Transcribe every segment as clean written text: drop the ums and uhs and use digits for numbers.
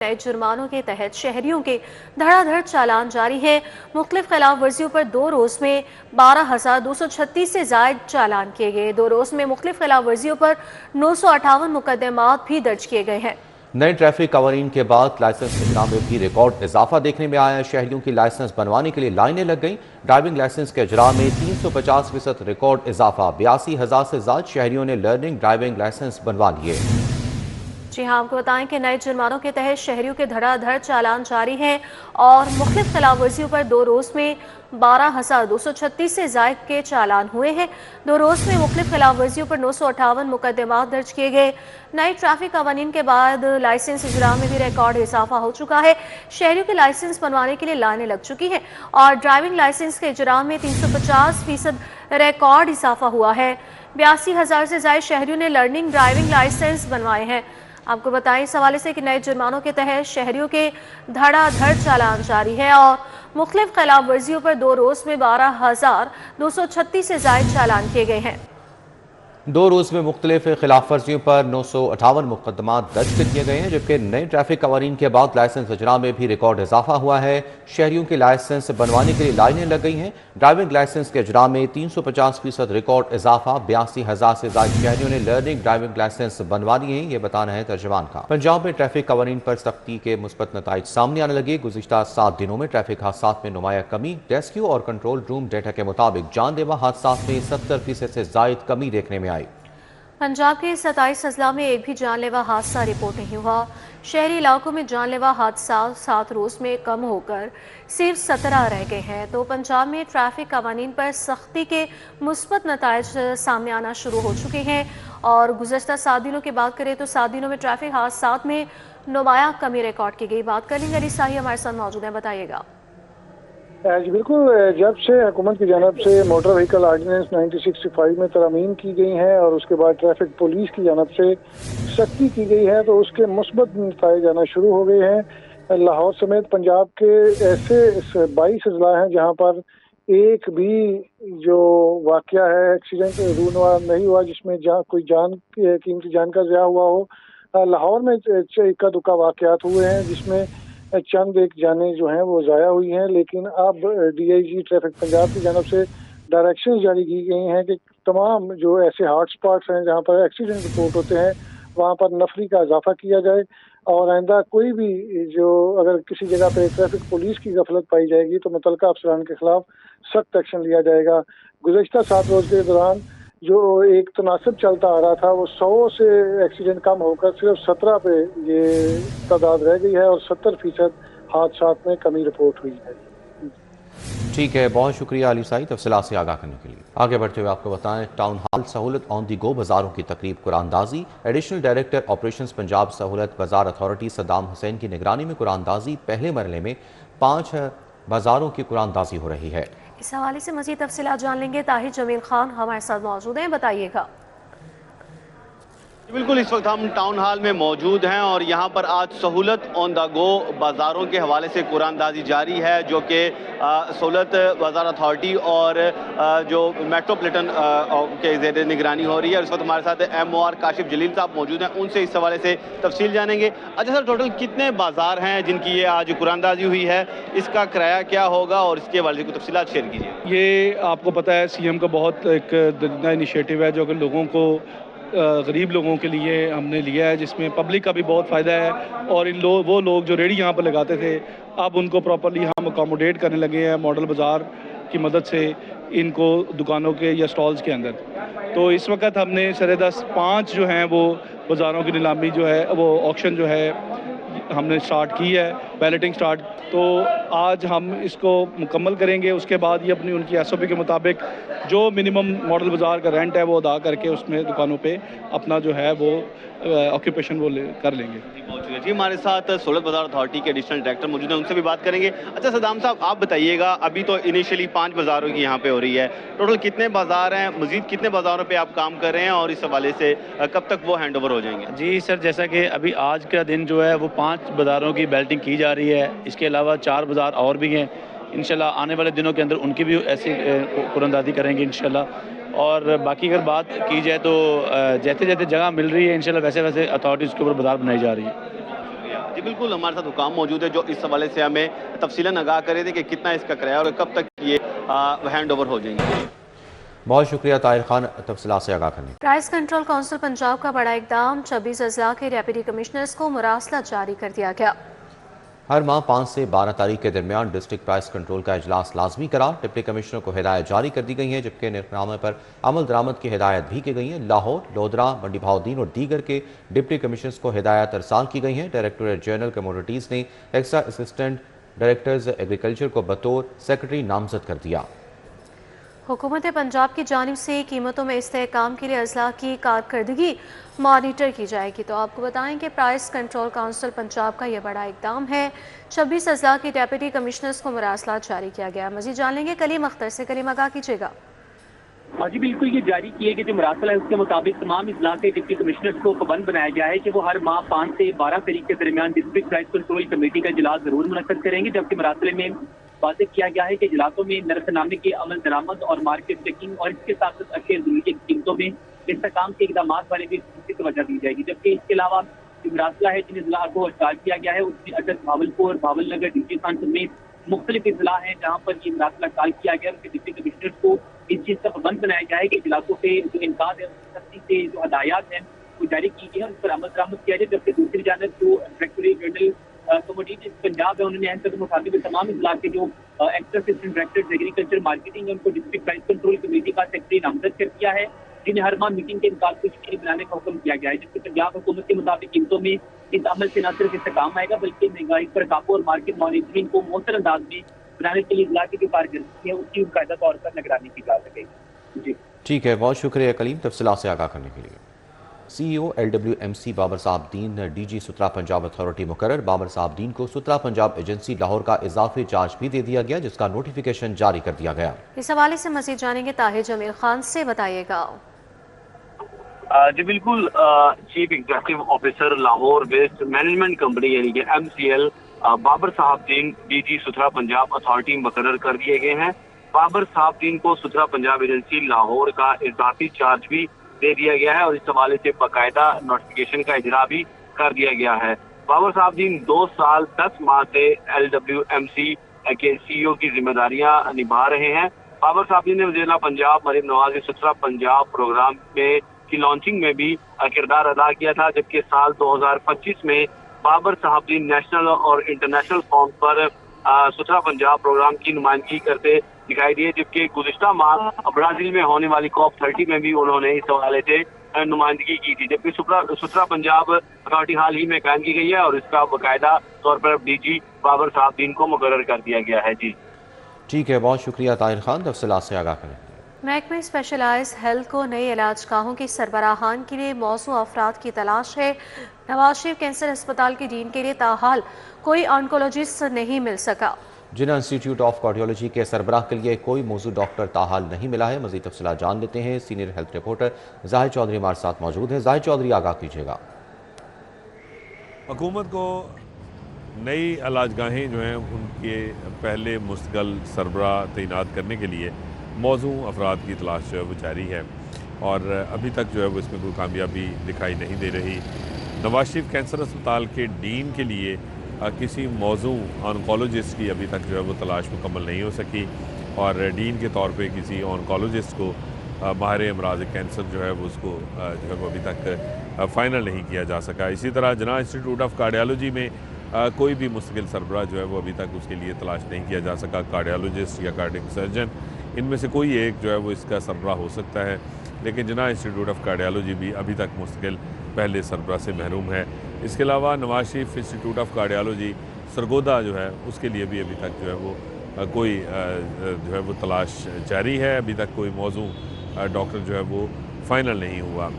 नए जुर्मानों के तहत शहरियों के धड़ाधड़ चालान जारी है। मुख्तलिफ खिलाफ वर्जियों पर 2 रोज में 12,236 से जायद चालान किए गए। 2 रोज में मुख्तलिफ खिलाफ वर्जियों पर 958 मुकदमात भी दर्ज किए गए हैं। नए ट्रैफिक कवानीन के बाद लाइसेंस इजराम में भी रिकॉर्ड इजाफा देखने में आया। शहरियों की लाइसेंस बनवाने के लिए लाइनें लग गईं। ड्राइविंग लाइसेंस के इजराम में 350% रिकॉर्ड इजाफा। 82,000 से ज्यादा शहरियों ने लर्निंग ड्राइविंग लाइसेंस बनवा लिए। जी हाँ, आपको बताएं कि नए जुर्मानों के तहत शहरियों के धड़ाधड़ चालान जारी हैं और मुख्तलिफ खिलाफ वर्जियों पर 2 रोज में 12,236 से जायद के चालान हुए हैं। 2 रोज में मुख्तलिफ खिलाफ वर्जियों पर 958 मुकदमात दर्ज किए गए। नए ट्रैफिक कवानीन के बाद लाइसेंस इजराम में भी रिकॉर्ड इजाफा हो चुका है। शहरियों के लाइसेंस बनवाने के लिए लाइनें लग चुकी हैं और ड्राइविंग लाइसेंस के इजराम में 350% रिकॉर्ड इजाफा हुआ है। 82,000 से ज्यादा शहरियों ने लर्निंग ड्राइविंग लाइसेंस बनवाए हैं। आपको बताएं इस हवाले से कि नए जुर्मानों के तहत शहरियों के धड़ाधड़ चालान जारी है और मुख्तलिफ खिलाफ वर्जियों पर 2 रोज में 12,236 से जायद चालान किए गए हैं। 2 रोज में मुख्तलिफ खिलाफ वर्जियों पर 958 मुकदमात दर्ज किए गए हैं, जबकि नए ट्रैफिक कवानीन के बाद लाइसेंस इजराम में भी रिकॉर्ड इजाफा हुआ है। शहरियों के लाइसेंस बनवाने के लिए लाइनें लग गई हैं। ड्राइविंग लाइसेंस के इजराम में 350% रिकॉर्ड इजाफा। 82,000 से ज्यादा शहरियों ने लर्निंग ड्राइविंग लाइसेंस बनवा लिए हैं। ये बताना है तर्जमान का। पंजाब में ट्रैफिक कवानीन पर सख्ती के मुस्बत नताइज सामने आने लगे। गुज़िश्ता 7 दिनों में ट्रैफिक हादसा में नुमाया कमी। रेस्क्यू और कंट्रोल रूम डेटा के मुताबिक जानलेवा हादसा में 70% से जायद कमी देखने में आई। पंजाब के 27 अजला में एक भी जानलेवा हादसा रिपोर्ट नहीं हुआ। शहरी इलाकों में जानलेवा हादसा 7 रोज में कम होकर सिर्फ 17 रह गए हैं। तो पंजाब में ट्रैफिक कवानीन पर सख्ती के मुस्बत नताइज सामने आना शुरू हो चुके हैं और गुज़श्ता 7 दिनों की बात करें तो 7 दिनों में ट्रैफिक हादसा में नुमाया कमी रिकॉर्ड की गई। बात करेंगे अली साही हमारे साथ मौजूद हैं, बताइएगा। जी बिल्कुल, जब से हुकूमत की जानब से मोटर व्हीकल आर्डिनेंस 1965 में तरमीम की गई हैं और उसके बाद ट्रैफिक पुलिस की जानब से सख्ती की गई है तो उसके मुस्बत नतीजे आना शुरू हो गए हैं। लाहौर समेत पंजाब के ऐसे 22 अजला हैं जहां पर एक भी जो वाकया है एक्सीडेंट रूनवा नहीं हुआ जिसमें कोई कीमती जान का ज़ाया हुआ हो। लाहौर में इक्का दुक्का वाकयात हुए हैं जिसमें चंद एक जानें जो हैं वो ज़ाया हुई हैं, लेकिन अब DIG ट्रैफिक पंजाब की जानब से डायरेक्शन जारी की गई हैं कि तमाम जो ऐसे हॉट स्पॉट्स हैं जहां पर एक्सीडेंट रिपोर्ट होते हैं वहां पर नफरी का इजाफा किया जाए और आइंदा कोई भी जो अगर किसी जगह पे ट्रैफिक पुलिस की गफलत पाई जाएगी तो मुतलका अफसरान के खिलाफ सख्त एक्शन लिया जाएगा। गुज़श्ता 7 रोज के दौरान जो एक तनासब चलता आ रहा था वो 100 से एक्सीडेंट कम होकर सिर्फ 17 पे ये तादाद रह गई है और 70% हादसात में कमी रिपोर्ट हुई है। ठीक है, बहुत शुक्रिया अली साई तफसीलात से आगाह करने के लिए। आगे बढ़ते हुए आपको बताएं टाउन हॉल सहूलत ऑन दी गो बाजारों की तकरीब कुरानदाजी। एडिशनल डायरेक्टर ऑपरेशंस पंजाब सहूलत बाजार अथॉरिटी सद्दाम हुसैन की निगरानी में कुरानदाजी। पहले मरले में 5 बाजारों की कुरानदाजी हो रही है। इस हवाले से मज़ीद तफसीलात जान लेंगे। ताहिर जमील खान हमारे साथ मौजूद हैं, बताइएगा। बिल्कुल, इस वक्त हम टाउन हॉल में मौजूद हैं और यहाँ पर आज सहूलत ऑन द गो बाज़ारों के हवाले से कुरानदाजी जारी है जो कि सहूलत बाज़ार अथॉरिटी और जो मेट्रोपॉलिटन के ज़ेर निगरानी हो रही है। और इस वक्त हमारे साथ MOR काशिफ जलील साहब मौजूद हैं, उनसे इस हवाले से तफसील जानेंगे। अच्छा सर, टोटल कितने बाज़ार हैं जिनकी ये आज कुरानदाजी हुई है, इसका किराया क्या होगा और इसके हवाले से तफसीलात शेयर कीजिए। ये आपको पता है CM का बहुत एक नया इनिशिएटिव है जो कि लोगों को गरीब लोगों के लिए हमने लिया है, जिसमें पब्लिक का भी बहुत फ़ायदा है और वो लोग जो रेडी यहाँ पर लगाते थे अब उनको प्रॉपर्ली हम अकोमोडेट करने लगे हैं मॉडल बाज़ार की मदद से इनको दुकानों के या स्टॉल्स के अंदर। तो इस वक्त हमने सरेदस 5 जो हैं वो बाज़ारों की नीलामी जो है वो ऑक्शन जो है हमने स्टार्ट की है, बैलेटिंग स्टार्ट। तो आज हम इसको मुकम्मल करेंगे, उसके बाद ये अपनी उनकी SOP के मुताबिक जो मिनिमम मॉडल बाज़ार का रेंट है वो अदा करके उसमें दुकानों पे अपना जो है वो ऑक्यूपेशन वो कर लेंगे। जी, हमारे साथ सहूलत बाज़ार अथॉरिटी के एडिशनल डायरेक्टर मौजूद हैं, उनसे भी बात करेंगे। अच्छा सद्दाम साहब, आप बताइएगा, अभी तो इनिशियली 5 बाज़ारों की यहाँ पे हो रही है, टोटल कितने बाज़ार हैं, मज़ीद कितने बाज़ारों पे आप काम कर रहे हैं और इस हवाले से कब तक वो हैंड ओवर हो जाएंगे? जी सर, जैसा कि अभी आज का दिन जो है वो 5 बाज़ारों की बैल्टिंग की जा रही है। इसके अलावा 4 बाज़ार और भी हैं, इंशाल्लाह आने वाले दिनों के अंदर उनकी भी ऐसी कुरानदाजी करेंगे इंशाल्लाह। और बाकी अगर बात की जाए तो जैसे जैसे जगह मिल रही है इंशाल्लाह वैसे वैसे अथॉरिटी उसके ऊपर बाज़ार बनाई जा रही है। जी बिल्कुल, हमारे साथ हुकाम मौजूद है जो इस हवाले से हमें तफसीलन आगाह करे थे कि कितना इसका किराया और कब तक ये हैंड ओवर हो जाएंगे। बहुत शुक्रिया ताहिर खान तफसीलात से आगाह करने। प्राइस कंट्रोल काउंसिल पंजाब का बड़ा इकदाम, 26 अजला के डेप्यूटी कमिश्नर्स को मुरासला जारी कर दिया गया। हर माह 5 से 12 तारीख के दरमियान डिस्ट्रिक्ट प्राइस कंट्रोल का इजलास लाजमी करार, डिप्टी कमिश्नर को हिदायत जारी कर दी गई है, जबकि निर्खनामे पर अमल दरामद की हिदायत भी की गई है। लाहौर, लोधरा, मंडी बहाउद्दीन और दीगर के डिप्टी कमिश्नर्स को हिदायत अरसाल की गई हैं। डायरेक्टोरेट जनरल कमोडिटीज़ ने एक्स्ट्रा असिस्टेंट डायरेक्टर्स एग्रीकल्चर को बतौर सेक्रेटरी नामजद कर दिया। हुकूमत पंजाब की जानिब से कीमतों में इस्तेहकाम के लिए अजला की कारकर्दगी मॉनिटर की जाएगी। तो आपको बताएं कि प्राइस कंट्रोल काउंसिल पंजाब का यह बड़ा इकदाम है। 26 अजला के डेप्यूटी कमिश्नर्स को मुरासला जारी किया गया। मज़ीद जान लेंगे कलीम अख्तर से। कलीम आगाह कीजिएगा। हाँ जी बिल्कुल, ये जारी किए गए जो मुरासला है उसके मुताबिक तमाम इजलास के डिप्टी कमिश्नर्स को पाबंद बनाया गया है कि वो हर माह 5 से 12 तारीख के दरमियान डिस्ट्रिक्ट प्राइस कंट्रोल कमेटी का इजलास जरूर मुनक्कद करेंगे, जबकि मुरासले में वाज़ेह किया गया है कि इजलासों में नरखनामे के अमल दरामद और मार्केट चेकिंग और इसके साथ साथ अशया ज़रूरी की कीमतों में इस्तेहकाम के इक़दाम वाले भी तवज्जो दी जाएगी। जबकि इसके अलावा जो मुरासला है जिन इजला को स्टार्ट किया गया है उसमें अटक, भावलपुर, भावलनगर, डीसी खान समेत मुख्तलिफ इजला हैं जहाँ पर ये मुरासला कॉल किया गया। उनके डिप्टी कमिश्नर्स को इस चीज़ का पाबंद बनाया गया है कि इजलासों पे जो इनकार है सख्ती से जो हदायत हैं वो जारी की गई है उन पर अमल दरामद किया जाए। जबकि दूसरी जानब जो डायरेक्टोरेट जनरल कमोडिटीज पंजाब है उन्होंने अहम कदम उठाते हुए तमाम इजला के जो extra assistant directors agriculture marketing है उनको डिस्ट्रिक्ट प्राइस कंट्रोल कमेटी का सेक्रेटरी नामजद कर दिया है, जिन्हें हर माह मीटिंग के इनकार को यकीनी बनाने का हुक्म किया गया है। जबकि पंजाब हुकूमत के मुताबिक कीमतों में इस अमल से न सिर्फ इस्तेहकाम आएगा बल्कि महंगाई पर काबू और मार्केट मॉनिटरिंग को मौसर अंदाज में बनाने के लिए इजला की जो कारकर्दगी है उसकी कायदा तौर पर निगरानी की जा सकेगी। जी ठीक है, बहुत शुक्रिया कलीम तफसीलात से आगाह करने के लिए। CEO LWMC बाबर साहब दीन DG सुतरा पंजाब अथॉरिटी मुकर्रर। बाबर साहब दीन को सुतरा पंजाब एजेंसी लाहौर का इजाफी चार्ज भी दे दिया गया, जिसका नोटिफिकेशन जारी कर दिया गया। इस हवाले से मजीद जानेंगे ताहिर जमील खान से, बताइएगा। जी बिल्कुल, chief executive officer Lahore waste management company यानी कि MCL बाबर साहब दीन DG सुथरा पंजाब अथॉरिटी मुकर्रर कर दिए गए हैं। बाबर साहब दीन को सुथरा पंजाब एजेंसी लाहौर का इजाफी चार्ज भी दे दिया गया है और इस हवाले से बाकायदा नोटिफिकेशन का इजरा भी कर दिया गया है। बाबर साहब दीन 2 साल 10 माह से LWMC के CEO की जिम्मेदारियां निभा रहे हैं। बाबर साहब दीन ने वज़ीर पंजाब मरीम नवाज सुथरा पंजाब प्रोग्राम में की लॉन्चिंग में भी किरदार अदा किया था, जबकि साल 2025 में बाबर साहब दीन नेशनल और इंटरनेशनल फॉर्म पर सुथरा पंजाब प्रोग्राम की नुमाइंदगी करते दिखाई दिए। जबकि गुज़िश्ता माह ब्राजील में होने वाली COP30 में भी उन्होंने इस हवाले से नुमाइंदगी की थी। जबकि सुथरा पंजाब अथॉरिटी हाल ही में कायम की गई है और इसका बाकायदा तौर पर DG बाबर साहब दीन को मुकर्रर कर दिया गया है। जी ठीक है, बहुत शुक्रिया ताहिर खान तफसीलात से आगाह करें। महकमे स्पेशलाइज हेल्थ को नई इलाजगाहों की सरबराहान के लिए मौजूद अफराद की तलाश है। नवाज शरीफ कैंसर अस्पताल के डीन के लिए ताहाल कोई ऑन्कोलॉजिस्ट नहीं मिल सका। जिना इंस्टीट्यूट ऑफ कार्डियोलॉजी के सरबराह के लिए कोई मौजूद डॉक्टर ताहाल नहीं मिला है। मजीद तफसीलात जान लेते हैं। Senior health reporter Zahid Chaudhry हमारे साथ मौजूद है। जाहिद चौधरी, आगाह कीजिएगा। हुकूमत को नई इलाजगाहें जो हैं उनके पहले मुस्तकिल सरबराह तैनात करने के लिए मौजू अफराद की तलाश जो है वो जारी है और अभी तक जो है वो इसमें कोई कामयाबी दिखाई नहीं दे रही। नवाज शरीफ कैंसर अस्पताल के डीन के लिए किसी मौजू ऑनकोलॉजिस्ट की अभी तक जो है वो तलाश मुकम्मल नहीं हो सकी और डीन के तौर पे किसी ऑनकोलॉजिस्ट को माहिर अमराज कैंसर जो है वो उसको जो है वो अभी तक फ़ाइनल नहीं किया जा सका। इसी तरह जना इंस्टीट्यूट ऑफ कार्डियोलॉजी में कोई भी मुस्तकिल सरबराह जो है वो अभी तक उसके लिए तलाश नहीं किया जा सका। कार्डियोलॉजिस्ट या कार्डियक सर्जन इनमें से कोई एक जो है वो इसका सरबराह हो सकता है, लेकिन जना इंस्टीट्यूट ऑफ कार्डियोलॉजी भी अभी तक मुस्तकिल पहले सरबराह से महरूम है। इसके अलावा Nawaz Sharif institute of cardiology Sargodha जो है उसके लिए भी अभी तक जो है वो कोई जो है वो तलाश जारी है। अभी तक कोई मौजू डॉक्टर जो है वो फ़ाइनल नहीं हुआ।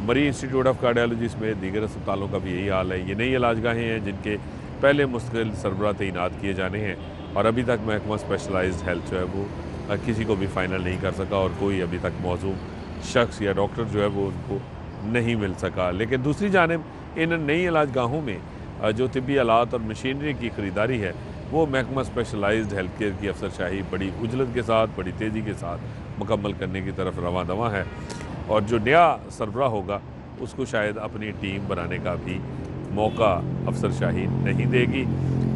मरी इंस्टीट्यूट ऑफ कार्डियोलॉजी में दीगर अस्पतालों का भी यही हाल है। ये नई इलाजगाहें हैं जिनके पहले मुस्तकिल सरबराह तैनात किए जाने हैं और अभी तक महकमा स्पेशलाइज्ड हेल्थ जो है वो किसी को भी फ़ाइनल नहीं कर सका और कोई अभी तक मौजू शख्स या डॉक्टर जो है वो उनको नहीं मिल सका। लेकिन दूसरी जानिब इन नई इलाजगाहों में जो तिब्बी आलात और मशीनरी की ख़रीदारी है वो महकमा स्पेशलाइज्ड हेल्थ केयर की अफसरशाही बड़ी उजलत के साथ, बड़ी तेज़ी के साथ मुकम्मल करने की तरफ रवां दवा है और जो नया सरबराह होगा उसको शायद अपनी टीम बनाने का भी موقع अफसर शाही नहीं देगी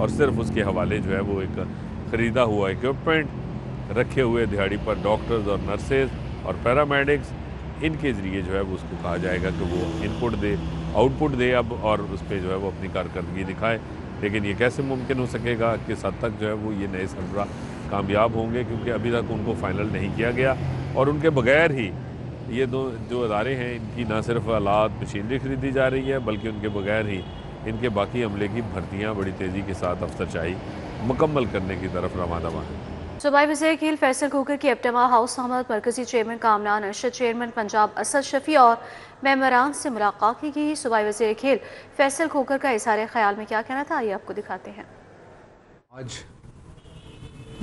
और सिर्फ उसके हवाले जो है वो एक ख़रीदा हुआ इक्विपमेंट रखे हुए दिहाड़ी पर डॉक्टर्स और नर्सेज और पैरामेडिक्स, इनके ज़रिए जो है वो उसको कहा जाएगा कि वो इनपुट दे, आउटपुट दे अब, और उस पर जो है वो अपनी कारकर्दगी दिखाए। लेकिन ये कैसे मुमकिन हो सकेगा, किस हद तक जो है वो ये नए सरबराह कामयाब होंगे, क्योंकि अभी तक उनको फ़ाइनल नहीं किया गया और उनके बगैर ही ये दो जो अदारे हैं इनकी ना सिर्फ आलात मशीनरी ख़रीदी जा रही है, बल्कि उनके बगैर ही इनके बाकी अमले की भर्तियाँ बड़ी तेज़ी के साथ अफसरशाही मुकम्मल करने की तरफ रवाना हैं। सूबाई वज़ीर खेल फैसल खोखर की एप्टमा हाउस अहमद, मरकजी चेयरमैन कामरान अरशद, चेयरमैन पंजाब असद शफी और मेंबरान से मुलाकात की गई। सूबाई वज़ीर खेल फैसल खोखर का इज़हार ख्याल में क्या कहना था, आइए आपको दिखाते हैं। आज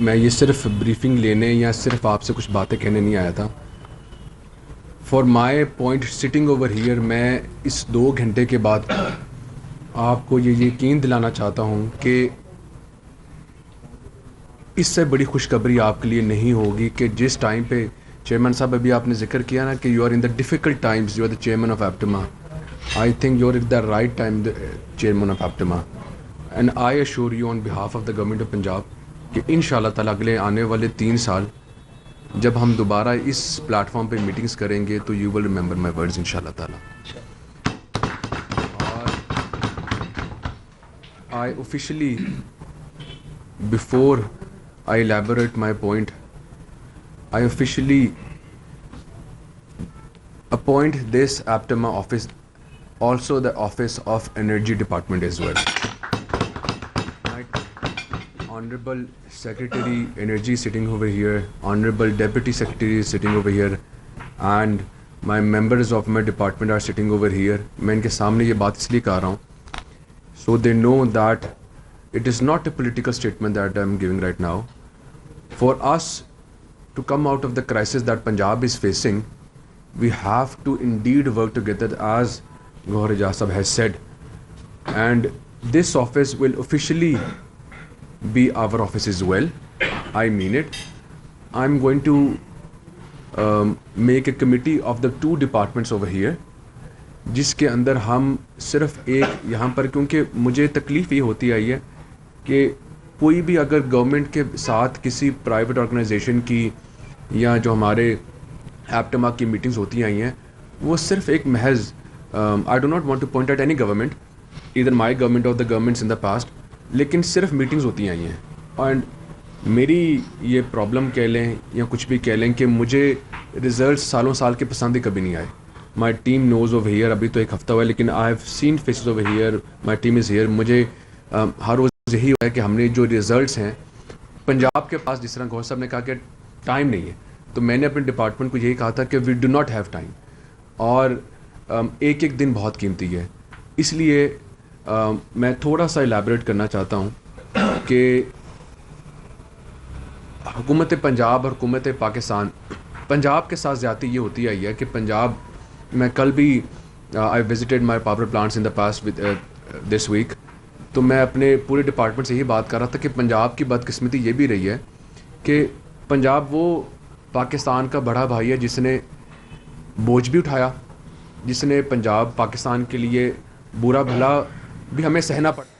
मैं ये सिर्फ ब्रीफिंग लेने या सिर्फ आपसे कुछ बातें कहने नहीं आया था। For my point sitting over here, मैं इस 2 घंटे के बाद आपको ये यकीन दिलाना चाहता हूँ कि इससे बड़ी खुशखबरी आपके लिए नहीं होगी कि जिस टाइम पे चेयरमैन साहब अभी आपने जिक्र किया ना कि you are in the difficult times, you are the chairman of APTMA. I think you are at the right time the chairman of APTMA, and I assure you on behalf of the government of Punjab कि इंशाल्लाह ताला अगले आने वाले 3 साल जब हम दोबारा इस प्लेटफॉर्म पे मीटिंग्स करेंगे तो you will remember my words इंशाल्लाह ताला। I officially, before I elaborate my point, I officially appoint this APTMA office, also the office of Energy Department as well. My Honorable Secretary Energy sitting over here, Honorable Deputy Secretary is sitting over here, and my members of my department are sitting over here. मैं इनके सामने ये बात इसलिए कह रहा हूँ so they know that it is not a political statement that I'm giving right now. For us to come out of the crisis that Punjab is facing, we have to indeed work together, as Gohar Ijaz Sahab has said, and this office will officially be our office as well. I mean it. I'm going to make a committee of the 2 departments over here, जिसके अंदर हम सिर्फ एक यहाँ पर, क्योंकि मुझे तकलीफ़ ये होती आई है कि कोई भी अगर गवर्नमेंट के साथ किसी प्राइवेट ऑर्गेनाइजेशन की या जो हमारे एप्टमा की मीटिंग्स होती आई हैं, वो सिर्फ एक महज I do not want to point at any government, either my government और the governments in the past, लेकिन सिर्फ मीटिंग्स होती आई हैं। एंड मेरी ये प्रॉब्लम कह लें या कुछ भी कह लें कि मुझे रिज़ल्ट सालों साल के पसंद ही कभी नहीं आए। My team knows over here, अभी तो एक हफ़्ता हुआ है, लेकिन I have seen faces over here, my team is here. मुझे हर रोज़ यही हुआ है कि हमने जो रिज़ल्ट्स हैं पंजाब के पास, जिस तरह गौर साहब ने कहा कि टाइम नहीं है, तो मैंने अपने डिपार्टमेंट को यही कहा था कि we do not have time, और एक एक दिन बहुत कीमती है। इसलिए मैं थोड़ा सा इलैबोरेट करना चाहता हूँ कि हुकूमत पंजाब और हुकूमत पाकिस्तान, पंजाब के साथ ज़्यादती ये होती आई है कि पंजाब, मैं कल भी I visited my power plants in the past with this week, तो मैं अपने पूरे डिपार्टमेंट से यही बात कर रहा था कि पंजाब की बदकिस्मती ये भी रही है कि पंजाब वो पाकिस्तान का बड़ा भाई है जिसने बोझ भी उठाया, जिसने पंजाब पाकिस्तान के लिए बुरा भला भी हमें सहना पड़ा।